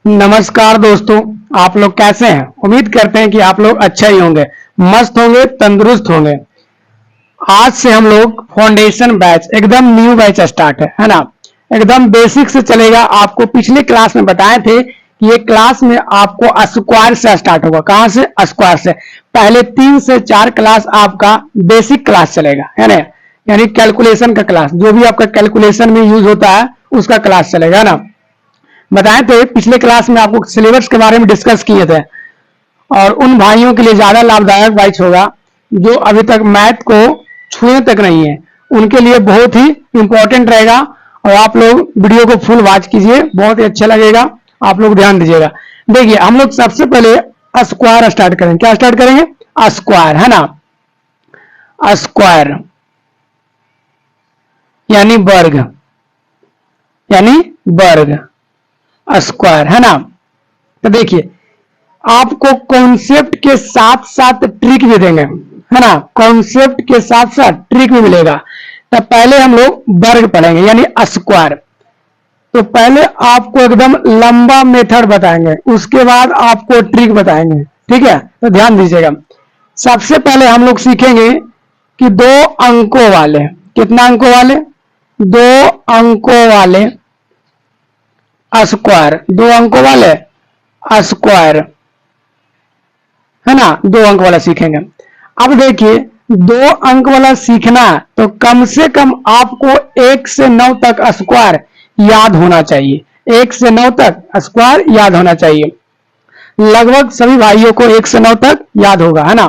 नमस्कार दोस्तों, आप लोग कैसे हैं। उम्मीद करते हैं कि आप लोग अच्छा ही होंगे, मस्त होंगे, तंदुरुस्त होंगे। आज से हम लोग फाउंडेशन बैच, एकदम न्यू बैच स्टार्ट है ना। एकदम बेसिक से चलेगा। आपको पिछले क्लास में बताए थे कि ये क्लास में आपको स्क्वायर से स्टार्ट होगा। कहां से? स्क्वायर से। पहले 3 से 4 क्लास आपका बेसिक क्लास चलेगा, है ना, यानी कैलकुलेशन का क्लास, जो भी आपका कैलकुलेशन में यूज होता है उसका क्लास चलेगा ना। बताए थे पिछले क्लास में, आपको सिलेबस के बारे में डिस्कस किए थे, और उन भाइयों के लिए ज्यादा लाभदायक बैच होगा जो अभी तक मैथ को छुए तक नहीं है, उनके लिए बहुत ही इंपॉर्टेंट रहेगा। और आप लोग वीडियो को फुल वॉच कीजिए, बहुत ही अच्छा लगेगा, आप लोग ध्यान दीजिएगा। देखिए, हम लोग सबसे पहले स्क्वायर स्टार्ट करेंगे। क्या स्टार्ट करेंगे? स्क्वायर, है ना। स्क्वायर यानी वर्ग, यानी वर्ग, स्क्वायर, है ना। तो देखिए, आपको कॉन्सेप्ट के साथ साथ ट्रिक भी देंगे, है ना। कॉन्सेप्ट के साथ साथ ट्रिक भी मिलेगा। तो पहले हम लोग वर्ग पढ़ेंगे यानी स्क्वायर। तो पहले आपको एकदम लंबा मेथड बताएंगे, उसके बाद आपको ट्रिक बताएंगे, ठीक है। तो ध्यान दीजिएगा। सबसे पहले हम लोग सीखेंगे कि 2 अंकों वाले, कितना अंकों वाले? 2 अंकों वाले स्क्वायर, 2 अंकों वाले स्क्वायर, है ना। 2 अंक वाला सीखेंगे। अब देखिए, 2 अंक वाला सीखना तो कम से कम आपको 1 से 9 तक स्क्वायर याद होना चाहिए। 1 से 9 तक स्क्वायर याद होना चाहिए। लगभग सभी भाइयों को 1 से 9 तक याद होगा, है ना।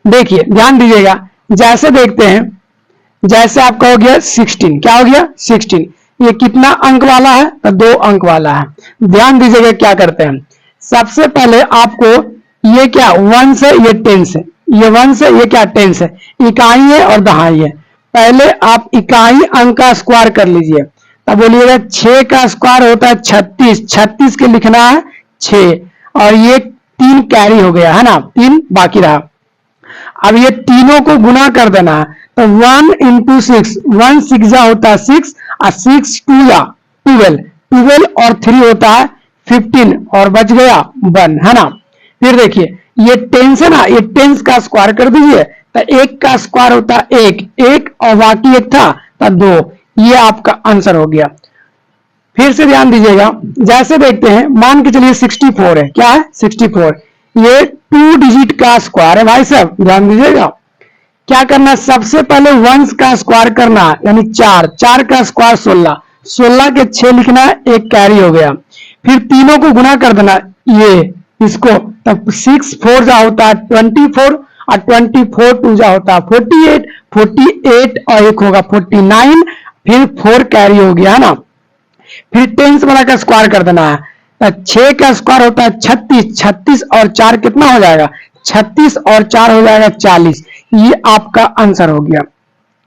देखिए, ध्यान दीजिएगा। जैसे देखते हैं, जैसे आपका हो गया 16। क्या हो गया? 16। ये कितना अंक वाला है? तो 2 अंक वाला है। ध्यान दीजिएगा क्या करते हैं। सबसे पहले आपको ये क्या 1 से, ये 10 से, ये 1 से, ये क्या 10 से, इकाई है और दहाई है। पहले आप इकाई अंक का स्क्वायर कर लीजिए। तब बोलिएगा 6 का स्क्वायर होता है 36। 36 के लिखना है 6, और ये 3 कैरी हो गया, है ना, 3 बाकी रहा। अब ये तीनों को गुना कर देना है। तो 1 इंटू 6, 1 6 होता है 6, और 6 2 या 12, 12 और 3 होता है 15, और बच गया 1, है ना। फिर देखिए, ये 10 है ना, ये 10 का स्क्वायर कर दीजिए। तो 1 का स्क्वायर होता है 1 और बाकी 1 था तो 2। ये आपका आंसर हो गया। फिर से ध्यान दीजिएगा। जैसे देखते हैं, मान के चलिए 64 है। क्या है? 64। ये 2 डिजिट का स्क्वायर है भाई साहब, ध्यान दीजिएगा। क्या करना है? सबसे पहले 1 का स्क्वायर करना है, यानी 4। 4 का स्क्वायर 16, 16 के 6 लिखना है, 1 कैरी हो गया। फिर तीनों को गुना कर देना, ये इसको, तब 6 4 जा होता है 24, और 24 2 जा होता है 48, 48 और 1 होगा 49, फिर 4 कैरी हो गया, है ना। फिर 10 वाला का स्क्वायर कर देना है। तो 6 का स्क्वायर होता है 36, 36 और 4 कितना हो जाएगा? 36 और 4 हो जाएगा 40। ये आपका आंसर हो गया।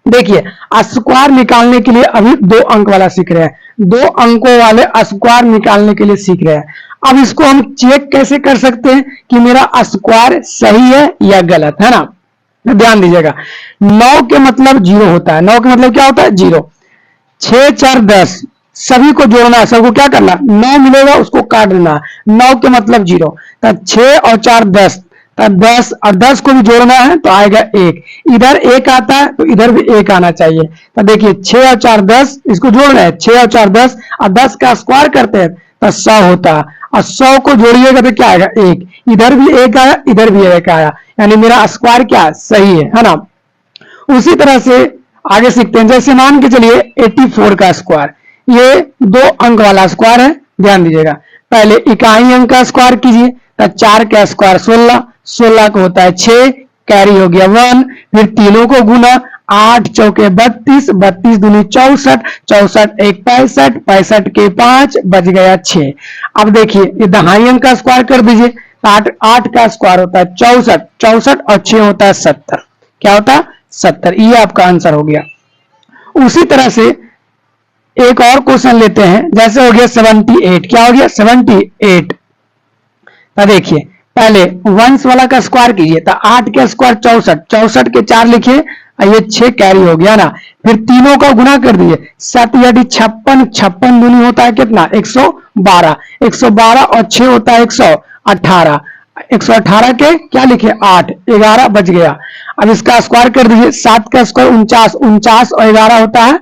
देखिए, स्क्वायर निकालने के लिए अभी 2 अंक वाला सीख रहे हैं। 2 अंकों वाले स्क्वायर निकालने के लिए सीख रहे हैं। अब इसको हम चेक कैसे कर सकते हैं कि मेरा स्क्वायर सही है या गलत, है ना। ध्यान दीजिएगा। 9 के मतलब 0 होता है। 9 के मतलब क्या होता है? 0। 6 4 10, सभी को जोड़ना है। सबको क्या करना? 9 मिलेगा, उसको काट देना। 9 के मतलब 0। तो 6 और 4 10, तो 10 और 10 को भी जोड़ना है तो आएगा 1। इधर 1 आता है तो इधर भी 1 आना चाहिए। तो देखिए, 6 और 4 10, इसको जोड़ना है। 6 और 4 10, और 10 का स्क्वायर करते हैं तो 100 होता है, और 100 को जोड़िएगा तो क्या आएगा? 1। इधर भी 1 आया, इधर भी 1 आया, यानी मेरा स्क्वायर क्या सही है ना। उसी तरह से आगे सीखते हैं। जैसे मान के चलिए 84 का स्क्वायर, ये 2 अंक वाला स्क्वायर है। ध्यान दीजिएगा। पहले इकाई अंक का स्क्वायर कीजिए। तो 4 का स्क्वायर 16, 16 को होता है 6, कैरी हो गया 1। फिर तीनों को गुना, 8 चौके 32, 32 दूनी 64, 64 1 65, 65 के 5 बच गया 6। अब देखिए, ये दहाई अंक का स्क्वायर कर दीजिए। 8 का स्क्वायर होता है 64, 64 और 6 होता है 70। क्या होता है? 70। ये आपका आंसर हो गया। उसी तरह से एक और क्वेश्चन लेते हैं। जैसे हो गया 78। क्या हो गया? 78। तो देखिए, पहले वंश वाला का स्क्वायर कीजिए, तो 8 के स्क्वायर 64, 64 के 4 लिखिए, ये 6 कैरी हो गया ना। फिर तीनों का गुना कर दिए, 7 यानी 56, 56 दूनी होता है कितना 112, 112 और 6 होता है 118, 118 के क्या लिखे 8, 11 बच गया। अब इसका स्क्वायर कर दीजिए, 7 का स्क्वायर 49, 49 और 11 होता है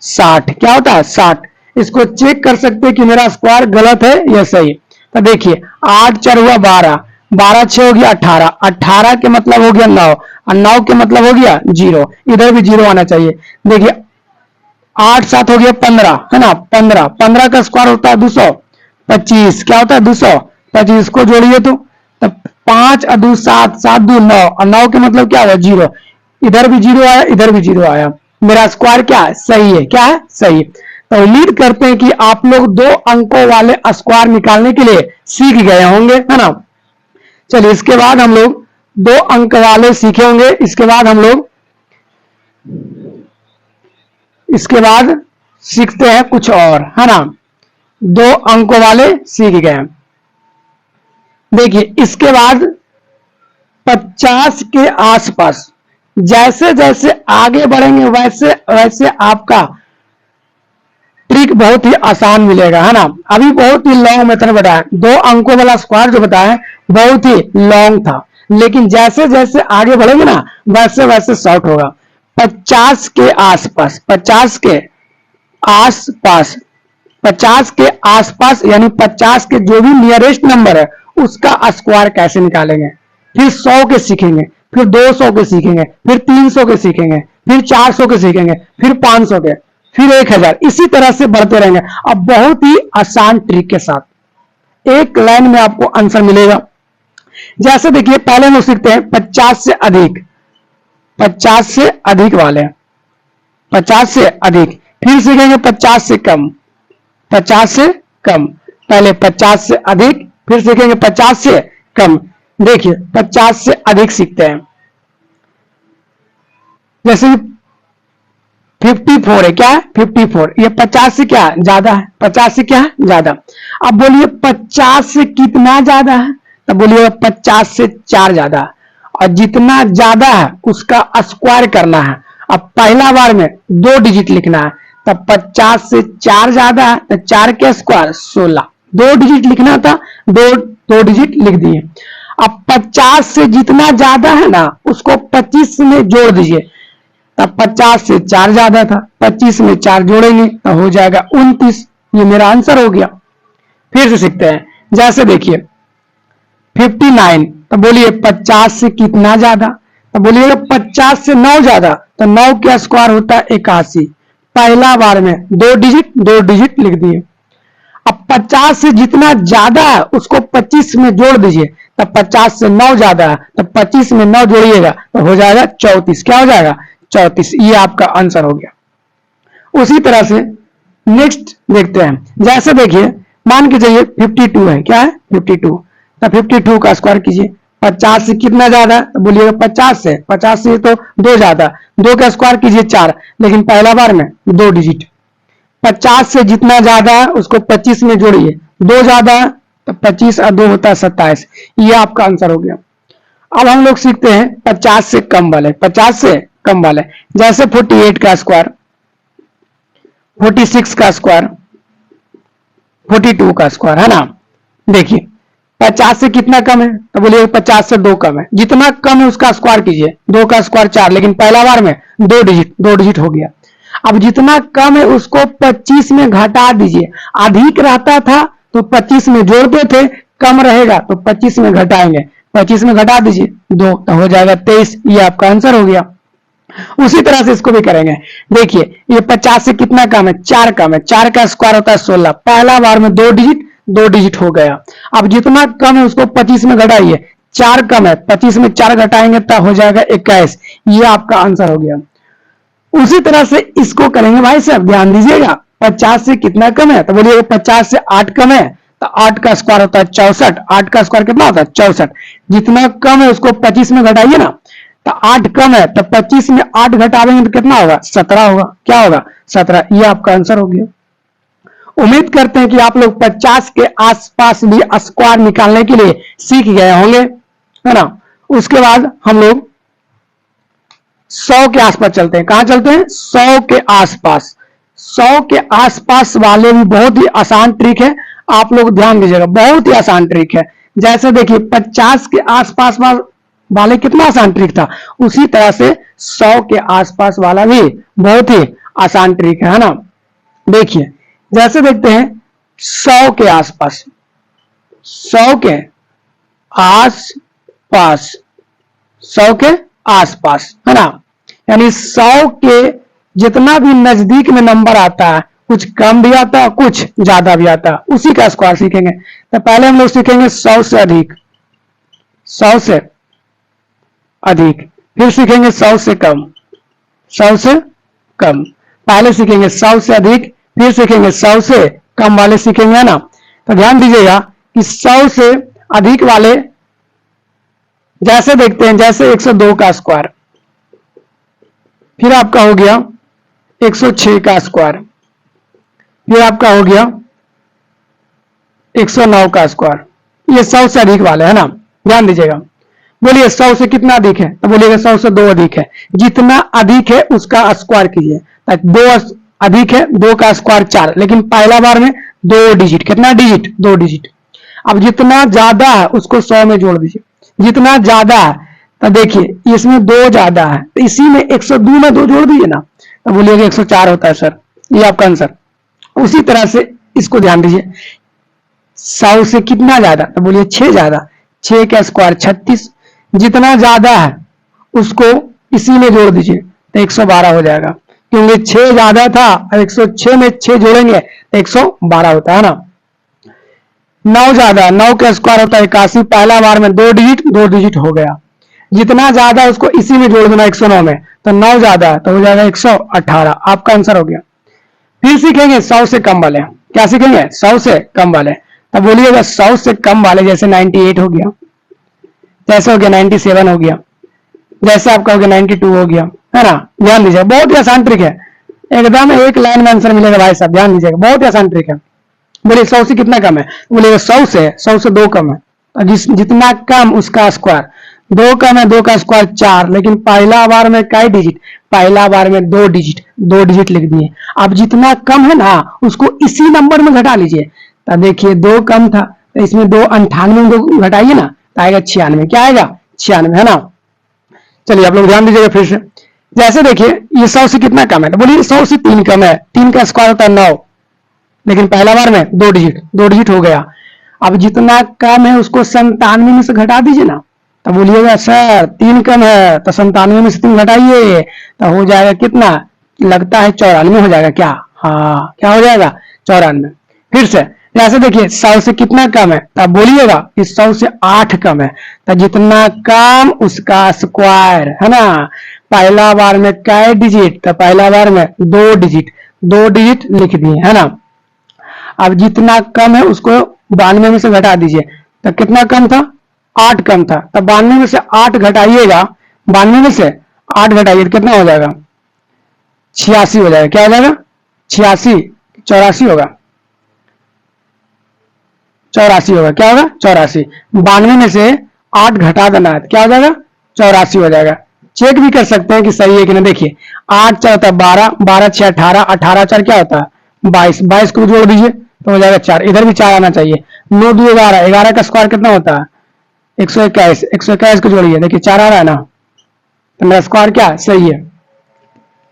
60, क्या होता है 60। इसको चेक कर सकते हैं कि मेरा स्क्वायर गलत है या सही। तो देखिए 8 4 हुआ 12, 12 6 हो गया 18, 18 के मतलब हो गया 9, और 9 के मतलब हो गया 0, इधर भी 0 आना चाहिए। देखिए 8 7 हो गया 15 है ना, 15, 15 का स्क्वायर होता है 225, क्या होता है 225 को जोड़िए तो 5 और 2 7, 7 2 9, और 9 के मतलब क्या हुआ 0, इधर भी 0 आया, इधर भी 0 आया, मेरा स्क्वायर क्या है सही है, क्या है सही। तो उम्मीद करते हैं कि आप लोग 2 अंकों वाले स्क्वायर निकालने के लिए सीख गए होंगे, है ना। चलिए इसके बाद हम लोग 2 अंक वाले सीखे होंगे, इसके बाद हम लोग इसके बाद सीखते हैं कुछ और, है ना। 2 अंकों वाले सीख गए। देखिए इसके बाद 50 के आसपास जैसे जैसे आगे बढ़ेंगे वैसे वैसे आपका ट्रिक बहुत ही आसान मिलेगा, है ना। अभी बहुत ही लॉन्ग मेथड बताया, 2 अंकों वाला स्क्वायर जो बताया बहुत ही लॉन्ग था, लेकिन जैसे जैसे आगे बढ़ेंगे ना वैसे वैसे शॉर्ट होगा। 50 के आसपास, 50 के आसपास, 50 के आसपास यानी 50 के जो भी नियरेस्ट नंबर है उसका स्क्वायर कैसे निकालेंगे। फिर 100 के सीखेंगे, फिर 200 के सीखेंगे, फिर 300 के सीखेंगे, फिर 400 के सीखेंगे, फिर 500 के, फिर 1000, इसी तरह से बढ़ते रहेंगे। अब बहुत ही आसान ट्रिक के साथ एक लाइन में आपको आंसर मिलेगा। जैसे देखिए पहले हम सीखते हैं 50 से अधिक, 50 से अधिक वाले, 50 से अधिक, फिर सीखेंगे 50 से कम, 50 से कम, पहले 50 से अधिक, फिर सीखेंगे 50 से कम। देखिए 50 से अधिक सीखते हैं, जैसे 54 है, क्या है 54, ये 50 से क्या ज्यादा है, 50 से क्या ज्यादा। अब बोलिए 50 से कितना ज्यादा है, तो बोलिए 50 से 4 ज्यादा, और जितना ज्यादा है उसका स्क्वायर करना है। अब पहला बार में 2 डिजिट लिखना है, तब 50 से 4 ज्यादा है तो 4 के स्क्वायर 16, 2 डिजिट लिखना था, 2 डिजिट लिख दिए। अब 50 से जितना ज्यादा है ना उसको 25 में जोड़ दीजिए, तब 50 से 4 ज्यादा था, 25 में 4 जोड़ेंगे तो हो जाएगा 29, ये मेरा आंसर हो गया। फिर से सीखते हैं, जैसे देखिए 59, तो बोलिए 50 से कितना ज्यादा, तो बोलिएगा 50 से 9 ज्यादा, तो 9 का स्क्वायर होता है 81, पहला बार में 2 डिजिट लिख दिए। अब 50 से जितना ज्यादा है उसको 25 में जोड़ दीजिए, तब 50 से 9 ज्यादा है तो 25 में 9 जोड़िएगा तो हो जाएगा 34, क्या हो जाएगा 34, ये आपका आंसर हो गया। उसी तरह से नेक्स्ट देखते हैं, जैसे देखिए मान के चलिए 52 है, क्या है 52, तो 52 का स्क्वायर कीजिए, 50 से कितना ज्यादा, तो बोलिएगा 50 से, 50 से तो 2 ज्यादा, 2 का स्क्वायर कीजिए 4, लेकिन पहला बार में 2 डिजिट। 50 से जितना ज्यादा है उसको 25 में जोड़िए, 2 ज्यादा है तो 25 और 2 होता है 27, ये आपका आंसर हो गया। अब हम लोग सीखते हैं 50 से कम वाले, 50 से कम वाले, जैसे 48 का स्क्वायर, 46 का स्क्वायर, 42 का स्क्वायर, है ना। देखिए 50 से कितना कम है, तो बोलिए 50 से 2 कम है, जितना कम है उसका स्क्वायर कीजिए, 2 का स्क्वायर 4, लेकिन पहला बार में 2 डिजिट हो गया। अब जितना कम है उसको 25 में घटा दीजिए, अधिक रहता था तो 25 में जोड़ते थे, कम रहेगा तो 25 में घटाएंगे, 25 में घटा दीजिए 2 तो हो जाएगा 23, ये आपका आंसर हो गया। उसी तरह से इसको भी करेंगे। देखिए ये 50 से कितना कम है, 4 कम है, 4 का स्क्वायर होता है 16, पहला बार में 2 डिजिट हो गया। अब जितना कम है उसको 25 में घटाइए, 4 कम है, 25 में 4 घटाएंगे तब हो जाएगा 21, ये आपका आंसर हो गया। उसी तरह से इसको करेंगे भाई साहब, ध्यान दीजिएगा 50 से कितना कम है, तो बोलिए 50 से 8 कम है, तो 8 का स्क्वायर होता है 64, 8 का स्क्वायर कितना होता है 64, जितना कम है उसको 25 में घटाइए ना, तो 8 कम है तो 25 में 8 घटा देंगे तो कितना होगा 17 होगा, क्या होगा 17, ये आपका आंसर हो गया। उम्मीद करते हैं कि आप लोग 50 के आसपास भी स्क्वायर निकालने के लिए सीख गए होंगे, है ना। उसके बाद हम लोग 100 के आसपास चलते हैं। कहां चलते हैं? 100 के आसपास। 100 के आसपास वाले भी बहुत ही आसान ट्रिक है, आप लोग ध्यान दीजिएगा, बहुत ही आसान ट्रिक है। जैसे देखिए 50 के आसपास वाले कितना आसान ट्रिक था, उसी तरह से 100 के आसपास वाला भी बहुत ही आसान ट्रिक है ना। देखिए जैसे देखते हैं 100 के आसपास, 100 के आसपास, 100 के आसपास, है ना। यानी 100 के जितना भी नजदीक में नंबर आता है, कुछ कम भी आता है, कुछ ज्यादा भी आता है, उसी का स्क्वायर सीखेंगे। तो पहले हम लोग सीखेंगे 100 से अधिक, 100 से अधिक, फिर सीखेंगे 100 से कम, 100 से कम। पहले सीखेंगे 100 से अधिक, फिर सीखेंगे 100 से कम वाले सीखेंगे, है ना। तो ध्यान दीजिएगा कि 100 से अधिक वाले जैसे देखते हैं, जैसे 102 का स्क्वायर, फिर आपका हो गया 106 का स्क्वायर, फिर आपका हो गया 109 का स्क्वायर। ये 100 से अधिक वाले, है ना। ध्यान दीजिएगा। बोलिए 100 से कितना अधिक है? तो बोलिएगा 100 से 2 अधिक है। जितना अधिक है उसका स्क्वायर कीजिए। 2 अधिक है, 2 का स्क्वायर 4, लेकिन पहला बार में 2 डिजिट। कितना डिजिट? 2 डिजिट। अब जितना ज्यादा है उसको 100 में जोड़ दीजिए। जितना ज्यादा है, तो देखिए इसमें 2 ज्यादा है, तो इसी में 102 में 2 जोड़ दीजिए ना, तो बोलिएगा 104 होता है सर। ये आपका आंसर। उसी तरह से इसको ध्यान दीजिए, 100 से कितना ज्यादा? तो बोलिए 6 ज्यादा। 6 का स्क्वायर 36। जितना ज्यादा है उसको इसी में जोड़ दीजिए, तो 112 हो जाएगा, क्योंकि 6 ज्यादा था और 106 में 6 जोड़ेंगे तो 112 होता है ना। 9 ज्यादा, 9 का स्क्वायर होता है 81। पहला बार में 2 डिजिट, 2 डिजिट हो गया। जितना ज्यादा उसको इसी में जोड़ देना 109 में, तो 9 ज्यादा है तो हो जाएगा 118। आपका आंसर हो गया। फिर सीखेंगे 100 से कम वाले। क्या सीखेंगे? 100 से कम वाले। तब बोलिएगा 100 से कम वाले, जैसे 98 हो गया, जैसे हो गया 97 हो गया, जैसे आपका हो गया 92 हो गया, है ना। ध्यान दीजिए, बहुत ही आसान ट्रिक है, एकदम एक लाइन में आंसर मिलेगा भाई साहब। ध्यान दीजिएगा, बहुत ही आसान ट्रिक है। बोलिए 100 से कितना कम है? बोलिएगा 100 से 2 कम है। जितना कम उसका स्क्वायर। 2 कम है, 2 का स्क्वायर 4, लेकिन पहला बार में कई डिजिट? पहला बार में 2 डिजिट, 2 डिजिट लिख दिए। अब जितना कम है ना उसको इसी नंबर में घटा लीजिए। तो देखिए 2 कम था, तो इसमें 2 98 में 2 घटाइए ना, तो आएगा 96। क्या आएगा? 96, है ना। चलिए आप लोग ध्यान दीजिएगा फिर से। जैसे देखिए ये 100 से कितना कम है? तो बोलिए 100 से 3 कम है। 3 का स्क्वायर होता है 9, लेकिन पहला बार में 2 डिजिट, 2 डिजिट हो गया। अब जितना कम है उसको 97 में से घटा दीजिए ना, तो बोलिएगा सर 3 कम है, तो 97 में से 3 घटाइए, तो हो जाएगा कितना? लगता है 94 हो जाएगा क्या? हाँ, क्या हो जाएगा? 94। फिर से जैसे देखिए 100 से कितना कम है? तब बोलिएगा कि 100 से 8 कम है। तो जितना कम उसका स्क्वायर, है ना। पहला बार में कै डिजिट? तो पहला बार में 2 डिजिट, 2 डिजिट लिख दिए, है ना। अब जितना कम है उसको 92 में से घटा दीजिए, तो कितना कम था? 8 कम था। तब 92 में से 8 घटाइएगा, 92 में से 8 घटाइए तो कितना हो जाएगा? 86 हो जाएगा। क्या हो जाएगा? 86, 84 होगा, 84 होगा। क्या होगा? 84। 92 में से 8 घटा देना है, क्या हो जाएगा? 84 हो जाएगा। चेक भी कर सकते हैं कि सही है कि नहीं। देखिए 8 4 होता है 12, 12 6 18, 18 4 क्या होता है? 22, 22 को जोड़ दीजिए तो हो जाएगा 4। इधर भी 4 आना चाहिए। 9 2 11, 11 का स्क्वायर कितना होता है? 121, 121 को जोड़िए, देखिए 4 आ रहा है ना, तो मेरा स्क्वायर क्या सही है।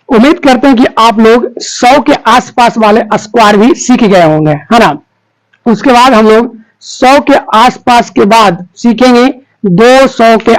उम्मीद करते हैं कि आप लोग 100 के आसपास वाले स्क्वायर भी सीख गए होंगे, है ना। उसके बाद हम लोग 100 के आसपास के बाद सीखेंगे 200 के